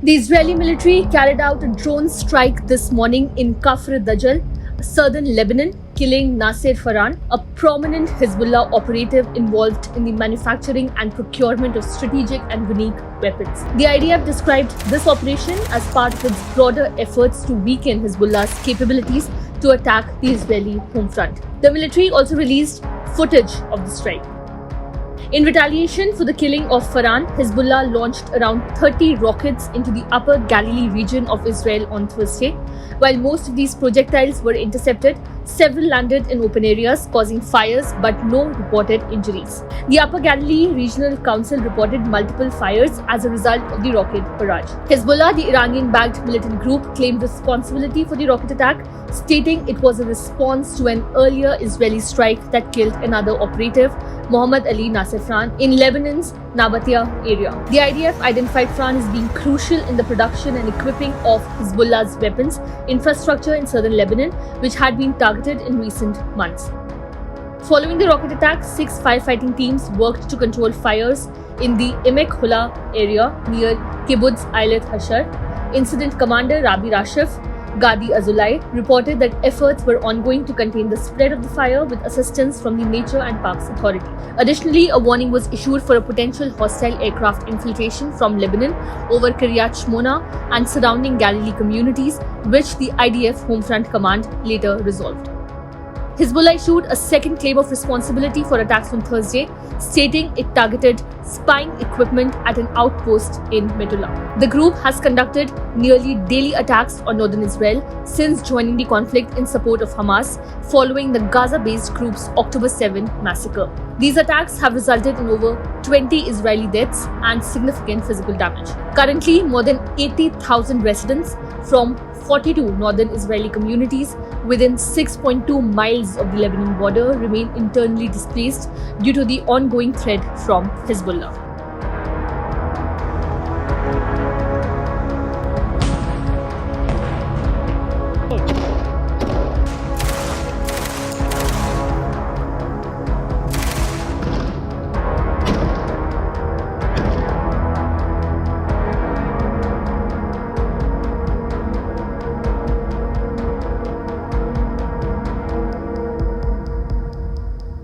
The Israeli military carried out a drone strike this morning in Kafr Dajjal, southern Lebanon, killing Nasser Farhan, a prominent Hezbollah operative involved in the manufacturing and procurement of strategic and unique weapons. The IDF described this operation as part of its broader efforts to weaken Hezbollah's capabilities to attack the Israeli home front. The military also released footage of the strike. In retaliation for the killing of Farhan, Hezbollah launched around 30 rockets into the Upper Galilee region of Israel on Thursday. While most of these projectiles were intercepted, several landed in open areas, causing fires but no reported injuries. The Upper Galilee Regional Council reported multiple fires as a result of the rocket barrage. Hezbollah, the Iranian-backed militant group, claimed responsibility for the rocket attack, stating it was a response to an earlier Israeli strike that killed another operative, Mohammad Ali Nasser Farhan, in Lebanon's Nabatea area. The IDF identified Farhan as being crucial in the production and equipping of Hezbollah's weapons infrastructure in southern Lebanon, which had been targeted in recent months. Following the rocket attack, 6 firefighting teams worked to control fires in the Emek Hula area near Kibbutz Eilat Hashar. Incident commander Rabbi Rashef Gadi Azulai reported that efforts were ongoing to contain the spread of the fire with assistance from the Nature and Parks Authority. Additionally, a warning was issued for a potential hostile aircraft infiltration from Lebanon over Kiryat Shmona and surrounding Galilee communities, which the IDF Home Front Command later resolved. Hezbollah issued a second claim of responsibility for attacks on Thursday, stating it targeted spying equipment at an outpost in Metula. The group has conducted nearly daily attacks on northern Israel since joining the conflict in support of Hamas following the Gaza-based group's October 7 massacre. These attacks have resulted in over 20 Israeli deaths and significant physical damage. Currently, more than 80,000 residents from 42 northern Israeli communities within 6.2 miles of the Lebanon border remain internally displaced due to the ongoing threat from Hezbollah.